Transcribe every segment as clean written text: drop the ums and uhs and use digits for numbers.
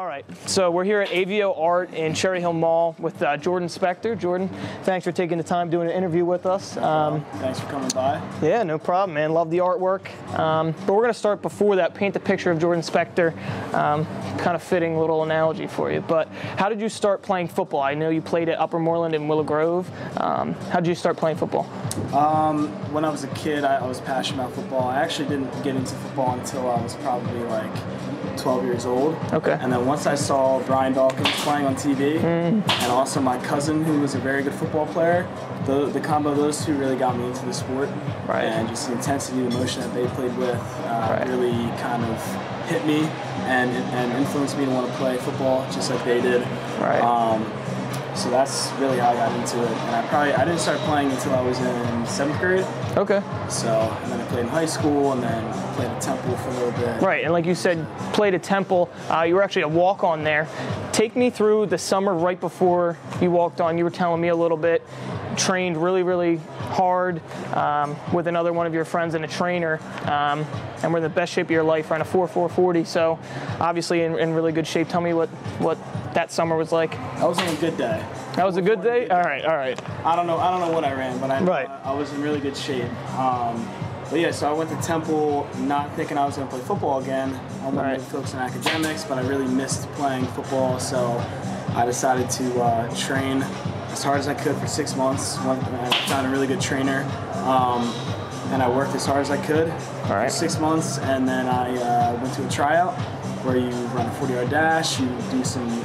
All right, so we're here at AVO Art in Cherry Hill Mall with Jordan Spector. Jordan, thanks for taking the time doing an interview with us. Thanks for coming by. Yeah, no problem, man. Love the artwork. But we're going to start before that. Paint the picture of Jordan Spector. Kind of fitting little analogy for you. But how did you start playing football? I know you played at Upper Moreland and Willow Grove. How did you start playing football? When I was a kid, I was passionate about football. I actually didn't get into football until I was probably like 12 years old. Okay. And then once I saw Brian Dawkins playing on TV, and also my cousin who was a very good football player, the combo of those two really got me into the sport. Right. And just the intensity, the emotion that they played with really kind of hit me and influenced me to want to play football just like they did. Right. So that's really how I got into it. And I didn't start playing until I was in 7th grade. Okay. So, and then I played in high school and then played at Temple for a little bit. Right, and like you said, played at Temple. You were actually a walk-on there. Take me through the summer right before you walked on. You were telling me a little bit. Trained really, really hard with another one of your friends and a trainer, and we're in the best shape of your life, around a 4.40. So, obviously in really good shape. Tell me what that summer was like. That was on a good day. That was a good day? All right, all right. I don't know what I ran, but I was in really good shape. But yeah, so I went to Temple not thinking I was going to play football again. I wanted to focus on academics, but I really missed playing football, so I decided to train as hard as I could for 6 months. I found a really good trainer, and I worked as hard as I could for 6 months, and then I went to a tryout where you run a 40-yard dash, you do some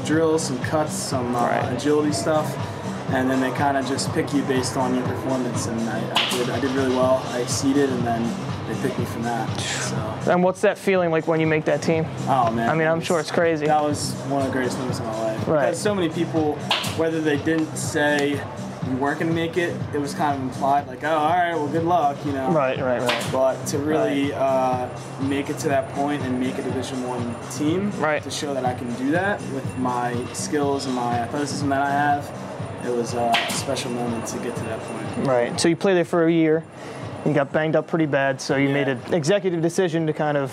drills, some cuts, some agility stuff, and then they kind of just pick you based on your performance. And I did really well. I exceeded, and then they picked me from that. So. And what's that feeling like when you make that team? Oh man! I mean, I'm sure it's crazy. That was one of the greatest moments of my life. Right. Because so many people, whether they didn't say you weren't going to make it, it was kind of implied, like, oh, all right, well, good luck, you know. Right. But to really make it to that point and make a Division I team, to show that I can do that with my skills and my athleticism that I have, it was a special moment to get to that point. Right. So you played there for a year. You got banged up pretty bad, so you made an executive decision to kind of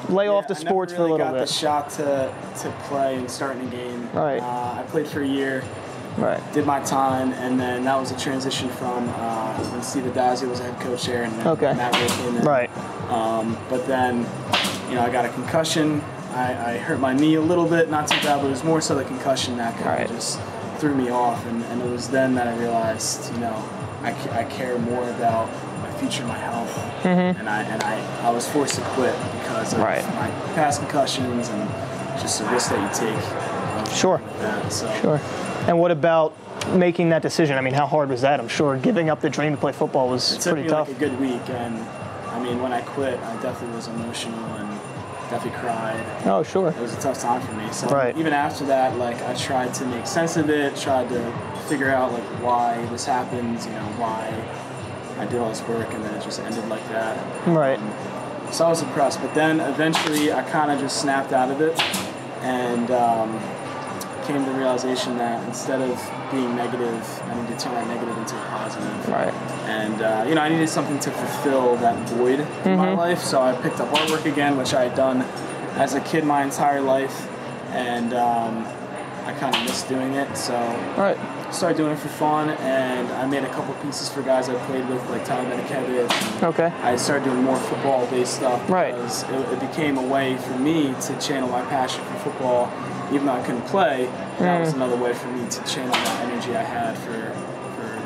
lay off the sports for a little bit. I never really got the shot to play and start in a game. Right. I played for a year. Right. Did my time, and then that was a transition from when Steve Adazio was a head coach there, and Matt Ray came in. Right. But then, I got a concussion. I hurt my knee a little bit, not too bad, but it was more so the concussion that kind of just threw me off, and it was then that I realized, I care more about my future, my health, and I was forced to quit because of my past concussions and just the risk that you take. Sure. Sure. And what about making that decision? I mean, how hard was that? I'm sure giving up the dream to play football was pretty tough. It took me like a good week, and I mean, when I quit, I definitely was emotional and definitely cried. Oh, sure. It was a tough time for me. So even after that, like, I tried to make sense of it, tried to figure out like why this happened, why I did all this work, and then it just ended like that. Right. So I was depressed, but then eventually I kind of just snapped out of it, and came to the realization that instead of being negative, I need to turn that negative into a positive. Right. And I needed something to fulfill that void in my life, so I picked up artwork again, which I had done as a kid my entire life, and I kind of missed doing it. So I started doing it for fun, and I made a couple pieces for guys I played with, like Tyler Benikevich. Okay. I started doing more football-based stuff because it became a way for me to channel my passion for football. Even though I couldn't play, that was another way for me to channel that energy I had for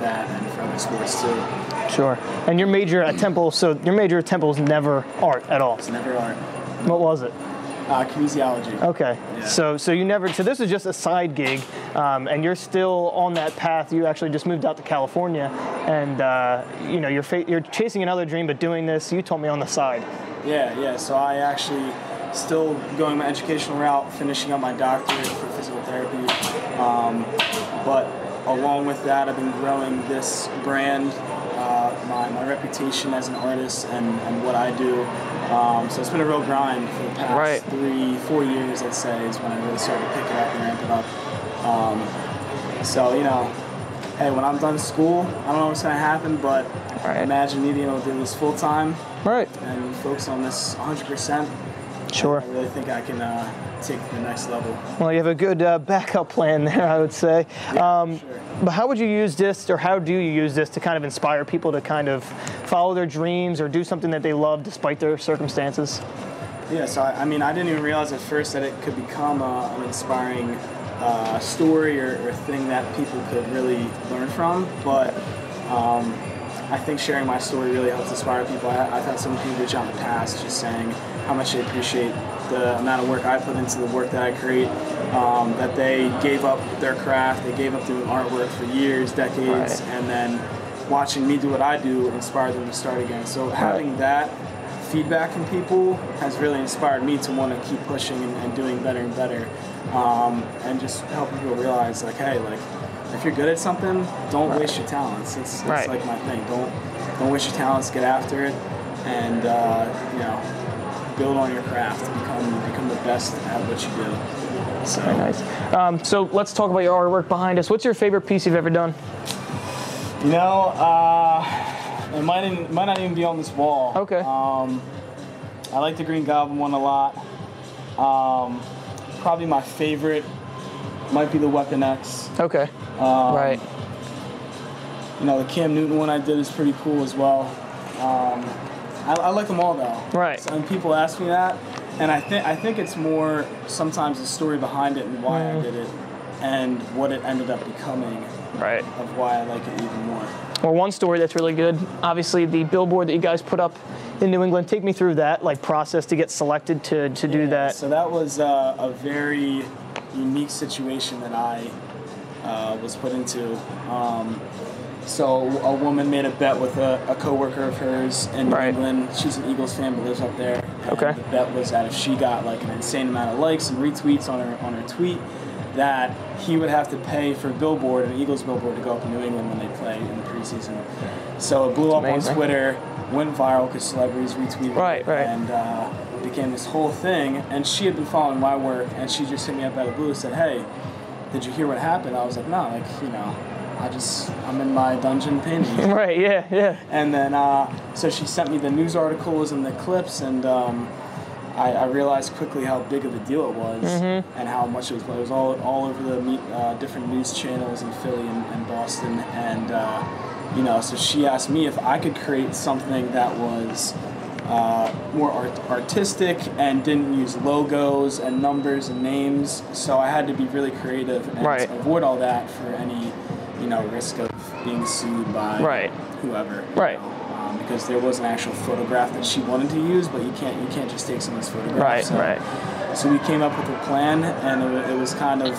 that and for other sports too. Sure. And your major at Temple, is never art at all? It's never art. What was it? Kinesiology. Okay. Yeah. So you never. So this is just a side gig, and you're still on that path. You actually just moved out to California, and you're chasing another dream, but doing this. You told me on the side. Yeah. So I actually still going my educational route, finishing up my doctorate for physical therapy. But along with that, I've been growing this brand, my reputation as an artist and what I do. So it's been a real grind for the past 3-4 years, I'd say, is when I really started to pick it up and ramp it up. So, hey, when I'm done school, I don't know what's going to happen, but imagine me being able to do this full time and focus on this 100%. Sure. I really think I can take it to the next level. Well, you have a good backup plan there, I would say. Yeah, sure. But how would you use this, or how do you use this to kind of inspire people to kind of follow their dreams or do something that they love despite their circumstances? Yeah, so I mean, I didn't even realize at first that it could become an inspiring story or thing that people could really learn from. But I think sharing my story really helps inspire people. I've had some people reach out in the past just saying how much they appreciate the amount of work I put into the work that I create, that they gave up their craft, they gave up doing artwork for years, decades, and then watching me do what I do inspired them to start again. So having that feedback from people has really inspired me to want to keep pushing and doing better and better, and just helping people realize, like, hey, like, if you're good at something, don't waste your talents. It's like my thing. Don't waste your talents. Get after it, and you know, build on your craft. Become the best at what you do. So very nice. So let's talk about your artwork behind us. What's your favorite piece you've ever done? You know, it might not even be on this wall. Okay. I like the Green Goblin one a lot. Probably my favorite might be the Weapon X. Okay. Right. You know, the Cam Newton one I did is pretty cool as well. I like them all though. Right. So, and people ask me that, and I think it's more sometimes the story behind it and why I did it, and what it ended up becoming. Right. Of why I like it even more. Well, one story that's really good, obviously the billboard that you guys put up in New England. Take me through that, like, process to get selected to do that. So that was a very unique situation that I was put into. So a woman made a bet with a coworker of hers in New England. She's an Eagles fan but lives up there. And the bet was that if she got like an insane amount of likes and retweets on her tweet, that he would have to pay for a billboard, an Eagles billboard, to go up in New England when they play in the preseason. So it blew up on Twitter, went viral because celebrities retweeted it, and became this whole thing. And she had been following my work, and she just hit me up out of the blue and said, "Hey, did you hear what happened?" I was like, "No, like, you know, I'm in my dungeon painting." Right, yeah. And then, so she sent me the news articles and the clips, and I realized quickly how big of a deal it was, and how much it was. It was all over the different news channels in Philly and Boston, and you know, so she asked me if I could create something that was more artistic and didn't use logos and numbers and names. So I had to be really creative and avoid all that for any, you know, risk of being sued by whoever. Right. Because there was an actual photograph that she wanted to use, but you can't just take someone's photograph. So we came up with a plan, and it was kind of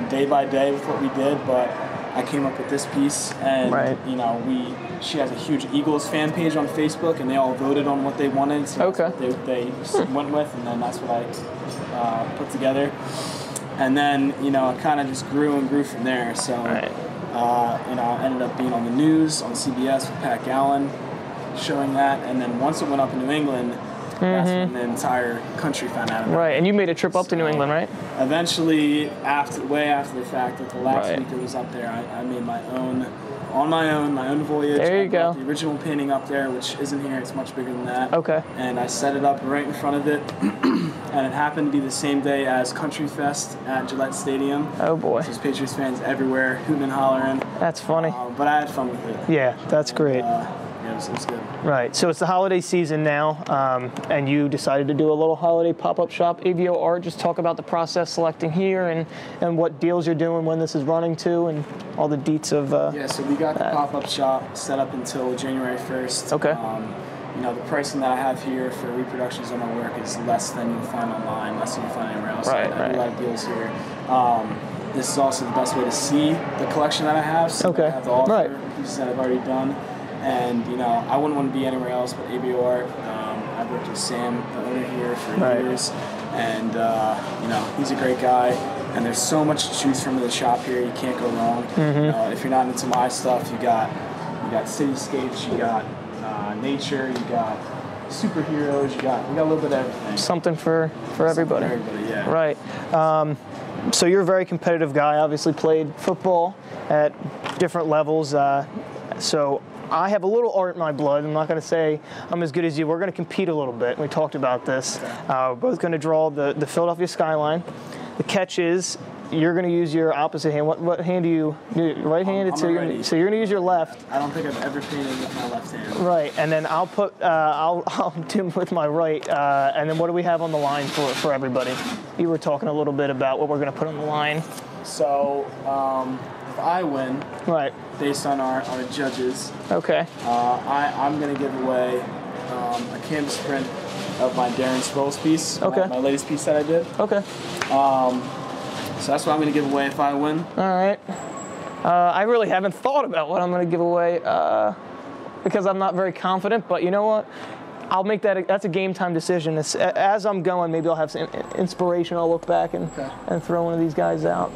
day by day with what we did. But I came up with this piece, and you know, she has a huge Eagles fan page on Facebook, and they all voted on what they wanted. So that's what they went with, and then that's what I put together. And then, you know, it kind of just grew and grew from there. So. You know, I ended up being on the news on CBS with Pat Gallen, showing that, and then once it went up in New England, that's when the entire country found out about it. Right, and you made a trip up to New England, right? Eventually, way after the fact, at the last week it was up there, I made my own voyage. There you go. The original painting up there, which isn't here, it's much bigger than that. Okay. And I set it up right in front of it, and it happened to be the same day as Country Fest at Gillette Stadium. Oh boy. There's Patriots fans everywhere, hooting and hollering. That's funny. But I had fun with it. Yeah, that's great. Yeah, it was good. Right, so it's the holiday season now, and you decided to do a little holiday pop-up shop, AVO Art. Just talk about the process selecting here and what deals you're doing, when this is running to, and all the deets of yeah, so we got the pop-up shop set up until January 1st. Okay. You know, the pricing that I have here for reproductions of my work is less than you'll find online, less than you'll find anywhere else. I do a lot of deals here. This is also the best way to see the collection that I have. So I have the offer pieces that I've already done. And, you know, I wouldn't want to be anywhere else but ABO Art. I've worked with Sam, the owner here, for years. And, you know, he's a great guy. And there's so much to choose from in the shop here. You can't go wrong. If you're not into my stuff, you got cityscapes, you got nature, you got superheroes, we got a little bit of everything. Something for everybody. For everybody, yeah. Right. So you're a very competitive guy, obviously played football at different levels. So I have a little art in my blood. I'm not going to say I'm as good as you. We're going to compete a little bit. We talked about this. We're both going to draw the Philadelphia skyline. The catch is you're going to use your opposite hand. What hand do you right-handed? So you're going to use your left. I don't think I've ever painted with my left hand. Right, and then I'll do with my right. And then what do we have on the line for everybody? You were talking a little bit about what we're going to put on the line. So if I win, right, based on our judges, okay, I'm going to give away a canvas print of my Darren Sproles piece. Okay. My latest piece that I did. Okay. So that's what I'm going to give away if I win. All right. I really haven't thought about what I'm going to give away because I'm not very confident, but you know what? I'll make that's a game time decision. As I'm going, maybe I'll have some inspiration. I'll look back and throw one of these guys out.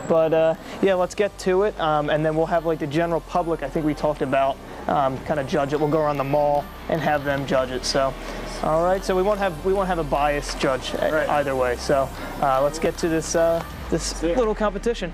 But yeah, let's get to it, and then we'll have like the general public. I think we talked about kind of judge it. We'll go around the mall and have them judge it. So, all right. So we won't have a biased judge either way. So let's get to this little competition.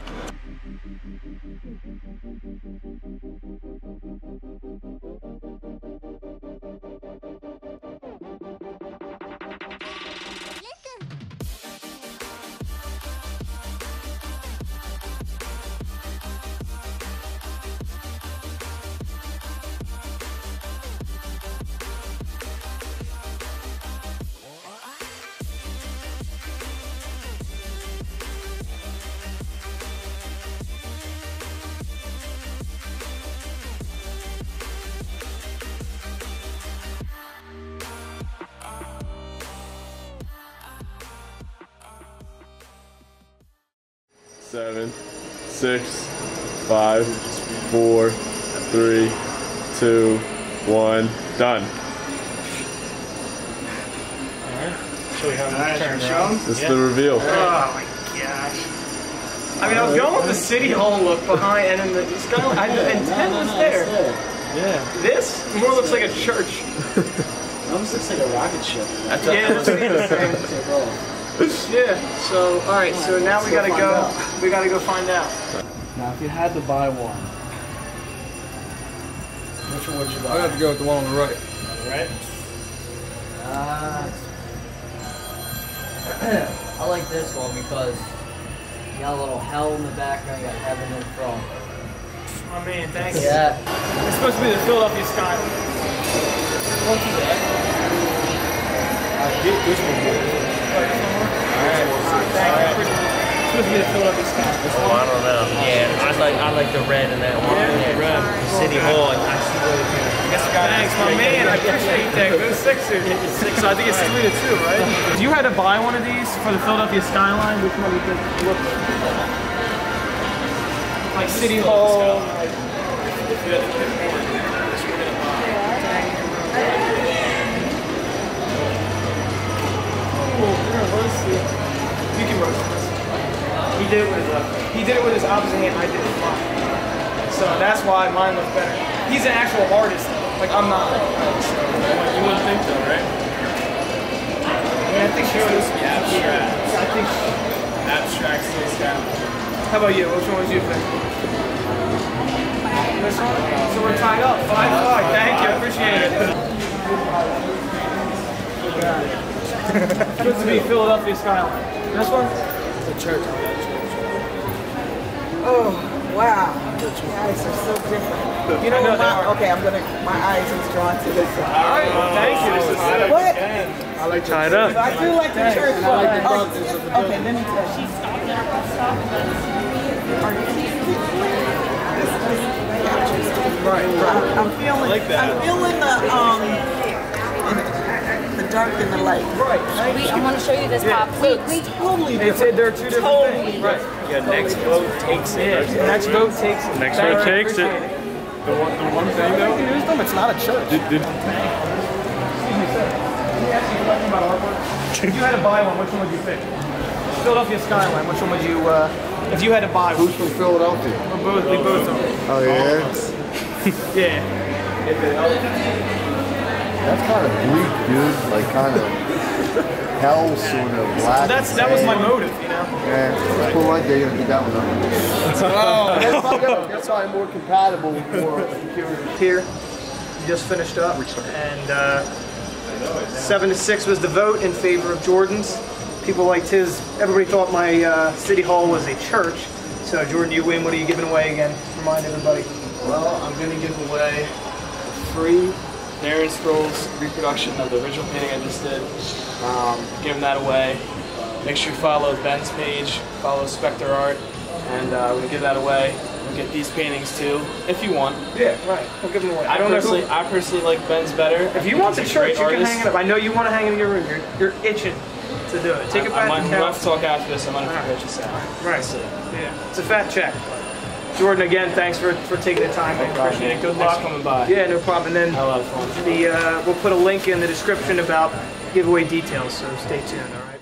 Seven, 6, 5, 4, 3, 2, 1, done. Show you how to turn around. This is the reveal. Oh my gosh. I mean, I was going with the City Hall look behind, and then the skyline, and 10 was there. Yeah. This more looks like a church. It almost looks like a rocket ship. That's yeah, so, all right, so now we gotta go find out. Now, if you had to buy one, which one would you buy? I'd have to go with the one on the right. On the right? I like this one because you got a little hell in the background, you got heaven in front. Oh man, thank you. Yeah. It's supposed to be the Philadelphia skyline. What's that? I get this one. Thank you. It's supposed to be the Philadelphia skyline. Oh, I don't know. Yeah, I like the red in that one. Yeah, red. City Hall. I see what it is. Thanks, my man. I appreciate that. Go Sixers. So I think it's 3-2, right? If you had to buy one of these for the Philadelphia skyline, which one would you look like City Hall? You can roast this. He did it with his left hand. He did it with his opposite hand. I did it with mine. So that's why mine looks better. He's an actual artist, though. Like I'm not. You wouldn't think so, right? I think she's supposed to be abstract. I think Abstract stays down. How about you? Which one would you think? This one? So we're tied up. 5-5. Thank you. I appreciate it. Supposed to be Philadelphia skyline. This one? It's a church. Oh, wow. The eyes are so different. You know what? Okay, my eyes is drawn to this one. All right. Thank you. What? I like the Tied up. I do like the church. I like the brothers of the Okay, let me tell you. Right. I'm feeling the dark and the light. Right. I want to show you this pop. We totally They said there are two different things. Right. Yeah, next vote takes it. Yeah, next vote takes it. Next Thank vote you, takes it. appreciate The one thing though, Use them. It's not a church. did Excuse me, sir. Can you ask me a question about artwork? If you had to buy one, which one would you pick? Philadelphia skyline. Which one would you? If you had to buy one. Who's from Philadelphia? We both are. Oh, yeah? Yeah. That's kind of bleak, dude. Like, kind of. hell sort of black. That was my motive, you know. Yeah, cool idea. You're gonna keep that one up. That's how I'm more compatible with more Here, you just finished up, and 7-6 was the vote in favor of Jordan's. People liked his. Everybody thought my city hall was a church. So Jordan, you win. What are you giving away again? Remind everybody. Well, I'm going to give away a free Darren Sproles reproduction of the original painting I just did. Giving that away. Make sure you follow Ben's page, follow Spector Art, and we're going to give that away. We'll get these paintings too, if you want. Yeah, right. We'll give them away. I personally like Ben's better. If you want the church, you can hang it up. I know you want to hang it in your room. You're itching to do it. Take it back to We'll have to talk after this. I'm going to purchase that. Right. Yeah. It's a fat check. Jordan, again, thanks for taking the time. I appreciate it. Good luck. Thanks for coming by. Yeah, no problem. And then had a lot of fun. we'll put a link in the description about giveaway details, so stay tuned, all right?